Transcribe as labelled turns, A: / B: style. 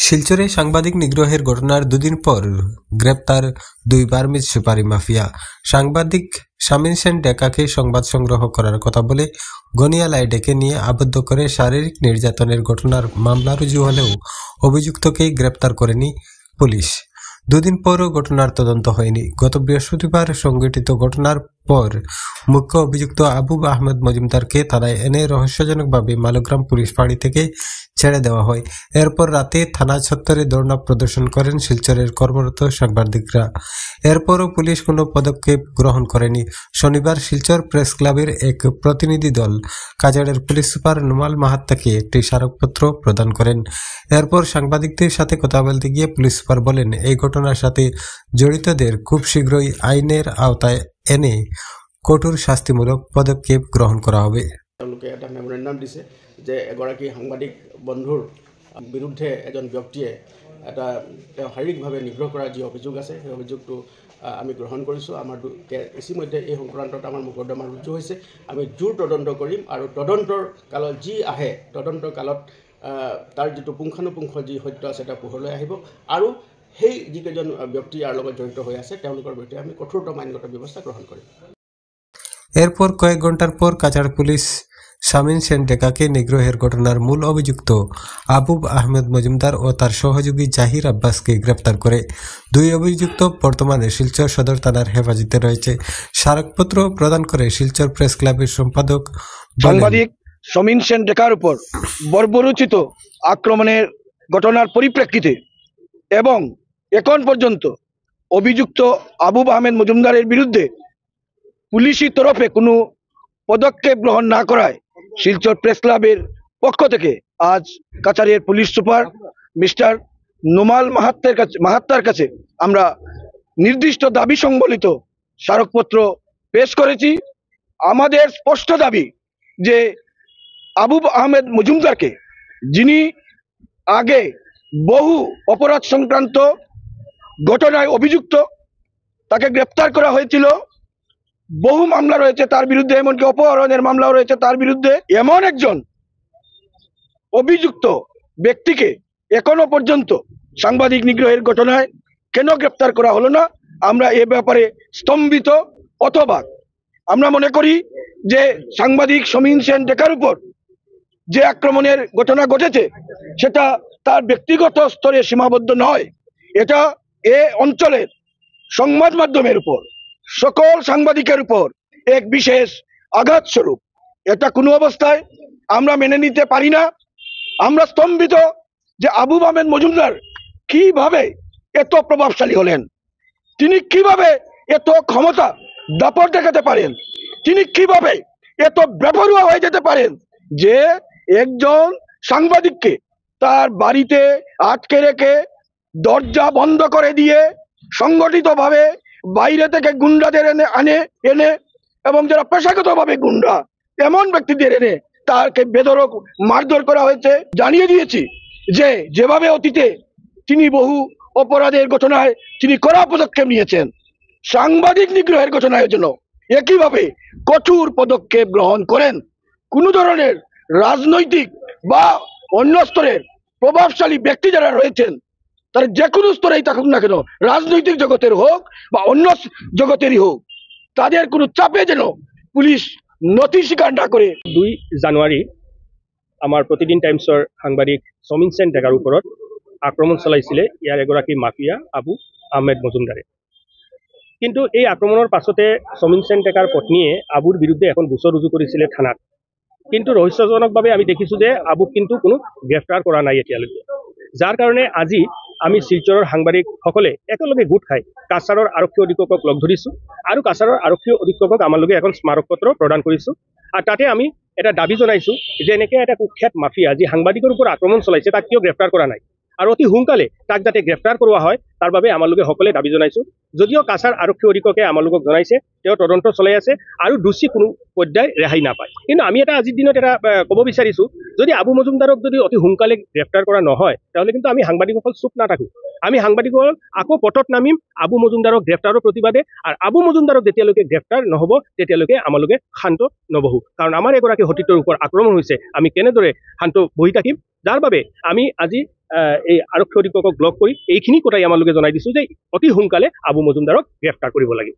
A: শিলচরে সাংবাদিক নিগ্রহের ঘটনার দুদিন পর গ্রেপ্তার দুই বার্মিজ সুপারি মাফিয়া। সাংবাদিক শামীম সেন ডেকাকে সংবাদ সংগ্রহ করার কথা বলে গনিয়ালায় ডেকে নিয়ে আবদ্ধ করে শারীরিক নির্যাতনের ঘটনার মামলা রুজু হলেও অভিযুক্তকেই গ্রেপ্তার করেনি পুলিশ। দুদিন পরও ঘটনার তদন্ত হয়নি। গত বৃহস্পতিবার সংঘটিত ঘটনার পর মুখ্য অভিযুক্ত আবু আহমেদ মজুমদারকে থানায় এনে রহস্যজনকভাবে মালগ্রাম পুলিশ ফাঁড়ি থেকে ছেড়ে দেওয়া হয়। এরপর রাতে থানা চত্বরে ধর্ণা প্রদর্শন করেন শিলচরের কর্মরত সাংবাদিকরা। এরপরও পুলিশ কোনো পদক্ষেপ গ্রহণ করেনি। শনিবার শিলচর প্রেস ক্লাবের এক প্রতিনিধি দল কাছাড়ের পুলিশ সুপার নুমাল মাহাত্তাকে একটি স্মারকপত্র প্রদান করেন। এরপর সাংবাদিকদের সাথে কথা বলতে গিয়ে পুলিশ সুপার বলেন, এই ঘটনার সাথে জড়িতদের খুব শীঘ্রই আইনের আওতায় এনে কঠোর শাস্তিমূলক পদক্ষেপ গ্রহণ করা হবে।
B: তেওঁলোকে এটা মেমৰেণ্ডাম দিছে যে এগৰাকী সাংবাদিক বন্ধুৰ বিৰুদ্ধে এজন ব্যক্তিয়ে এটা শাৰীৰিকভাৱে নিগ্ৰহ কৰাৰ যি অভিযোগ আছে সেই অভিযোগটো আমি গ্ৰহণ কৰিছোঁ। আমাৰ ইতিমধ্যে এই সংক্ৰান্তত আমাৰ মোকদ্দমা ৰুজু হৈছে। আমি জোৰ তদন্ত কৰিম আৰু তদন্তৰ কালত যি আহে তদন্তৰ কালত তাৰ যিটো পুংখানুপুংখ যি সত্য আছে এটা পোহৰলৈ আহিব আৰু সেই যিকেইজন ব্যক্তি ইয়াৰ লগত জড়িত হৈ আছে তেওঁলোকৰ বিৰুদ্ধে আমি কঠোৰতম আইনগত ব্যৱস্থা গ্ৰহণ কৰিম।
A: এরপর কয়েক ঘন্টার পর কাছাড় পুলিশ শামীম সেন ডেকাকে নিগ্রহের ঘটনার মূল অভিযুক্ত আবু আহমেদ মজুমদার ও তার সহযোগী জাহির আব্বাসকে গ্রেপ্তার করে। দুই অভিযুক্ত বর্তমানে শিলচর সদর থানার হেফাজতে রয়েছে। স্মারকপত্র প্রদান করে শিলচর প্রেস ক্লাবের সম্পাদক
C: সাংবাদিক শামীম সেন ডেকার উপর বর্বরোচিত আক্রমণের ঘটনার পরিপ্রেক্ষিতে এবং এখন পর্যন্ত অভিযুক্ত আবু আহমেদ মজুমদারের বিরুদ্ধে পুলিশি তরফে কোনো পদক্ষেপ গ্রহণ না করায় শিলচর প্রেস ক্লাবের পক্ষ থেকে আজ কাছাড়ের পুলিশ সুপার মিস্টার নুমাল মাহাত্তার কাছে আমরা নির্দিষ্ট দাবি সংবলিত স্মারকপত্র পেশ করেছি। আমাদের স্পষ্ট দাবি যে আবু আহমেদ মজুমদারকে, যিনি আগে বহু অপরাধ সংক্রান্ত ঘটনায় অভিযুক্ত, তাকে গ্রেপ্তার করা হয়েছিল, বহু মামলা রয়েছে তার বিরুদ্ধে, এমনকি অপহরণের মামলাও রয়েছে তার বিরুদ্ধে। এমন একজন অভিযুক্ত ব্যক্তিকে এখনো পর্যন্ত সাংবাদিক নিগ্রহের ঘটনায় কেন গ্রেপ্তার করা হলো না, আমরা এ ব্যাপারে স্তম্ভিত। অথবা আমরা মনে করি যে সাংবাদিক শামীম সেন ডেকার উপর যে আক্রমণের ঘটনা ঘটেছে সেটা তার ব্যক্তিগত স্তরে সীমাবদ্ধ নয়, এটা এ অঞ্চলের সংবাদ মাধ্যমের উপর, সকল সাংবাদিকের উপর এক বিশেষ আঘাত স্বরূপ। এটা কোনো অবস্থায় আমরা মেনে নিতে পারি না। আমরা স্তম্ভিত যে আবু আহমেদ মজুমদার কিভাবে এত প্রভাবশালী হলেন, তিনি কিভাবে এত ক্ষমতা দাপট দেখাতে পারেন, তিনি কিভাবে এত বেপরোয়া হয়ে যেতে পারেন যে একজন সাংবাদিককে তার বাড়িতে আটকে রেখে দরজা বন্ধ করে দিয়ে সংগঠিতভাবে বাইরে থেকে গুন্ডাদের এনে এবং যারা পেশাগতভাবে গুন্ডা এমন ব্যক্তিদের এনে তাকে বেধড়ক মারধর করা হয়েছে। জানিয়ে দিয়েছি যে যেভাবে অতীতে তিনি বহু অপরাধের ঘটনায় তিনি কড়া পদক্ষেপ নিয়েছেন, সাংবাদিক নিগ্রহের ঘটনার জন্য একইভাবে কঠোর পদক্ষেপ গ্রহণ করেন। কোনো ধরনের রাজনৈতিক বা অন্য স্তরের প্রভাবশালী ব্যক্তি যারা রয়েছেন, তারা যে কোনো স্তরেই থাকুক না কেন, রাজনৈতিক জগতের হোক বা অন্য জগতেরই হোক, তাদের কোনো চাপে যেন পুলিশ নথি স্বীকার না করে।
D: 2 জানুৱাৰী আমাৰ প্ৰতিদিন টাইমছৰ সাংবাদিক শামীম সেন ডেকাৰ ওপৰত আক্ৰমণ চলাইছিলে ইয়াৰ এগৰাকী মাফিয়া আবু আহমেদ মজুমদাৰে। কিন্তু এই আক্ৰমণৰ পাছতে শামীম সেন ডেকাৰ পত্নীয়ে আবুৰ বিৰুদ্ধে এখন গোচৰ ৰুজু কৰিছিলে থানাত। কিন্তু ৰহস্যজনকভাৱে আমি দেখিছোঁ যে আবুক কিন্তু কোনো গ্ৰেপ্তাৰ কৰা নাই এতিয়ালৈকে, যাৰ কাৰণে আজি আমি শিলচৰৰ সাংবাদিকসকলে একেলগে গোট খাই কাছাৰৰ আৰক্ষী অধীক্ষকক লগ ধৰিছোঁ আৰু কাছাৰৰ আৰক্ষী অধীক্ষকক আমালোকে এখন স্মাৰকপত্ৰ প্ৰদান কৰিছোঁ। আৰু তাতে আমি এটা দাবী জনাইছোঁ যে এনেকৈ এটা কুখ্যাত মাফিয়া যি সাংবাদিকৰ ওপৰত আক্ৰমণ চলাইছে তাক কিয় গ্ৰেপ্তাৰ কৰা নাই আৰু অতি সোনকালে তাক যাতে গ্ৰেপ্তাৰ কৰোৱা হয় তাৰ বাবে আমালোকে সকলোৱে দাবী জনাইছোঁ। যদিও কাছাৰ আৰক্ষী অধীক্ষকে আমালোকক জনাইছে তেওঁ তদন্ত চলাই আছে আৰু দোষী কোনো পৰ্যায় ৰেহাই নাপায়। কিন্তু আমি এটা আজিৰ দিনত এটা ক'ব বিচাৰিছোঁ, যদি আবু মজুমদাৰক যদি অতি সোনকালে গ্ৰেপ্তাৰ কৰা নহয় তাহলে কিন্তু আমি সাংবাদিকসকল চুপ নাথাকোঁ। আমি সাংবাদিকসকল আকৌ পথত নামিম আবু মজুমদাৰক গ্ৰেপ্তাৰৰ প্ৰতিবাদে। আৰু আবু মজুমদাৰক যেতিয়ালৈকে গ্ৰেপ্তাৰ নহ'ব তেতিয়ালৈকে আমালোকে শান্ত নবহোঁ। কাৰণ আমাৰ এগৰাকী সতীৰ্থৰ ওপৰত আক্ৰমণ হৈছে, আমি কেনেদৰে শান্ত বহি থাকিম? যাৰ বাবে আমি আজি এই আৰক্ষী অধীক্ষকক লগ কৰি এইখিনি কথাই আমালোকে জনাই দিছোঁ যে অতি সোনকালে আবু মজুমদাৰক গ্ৰেপ্তাৰ কৰিব লাগিব।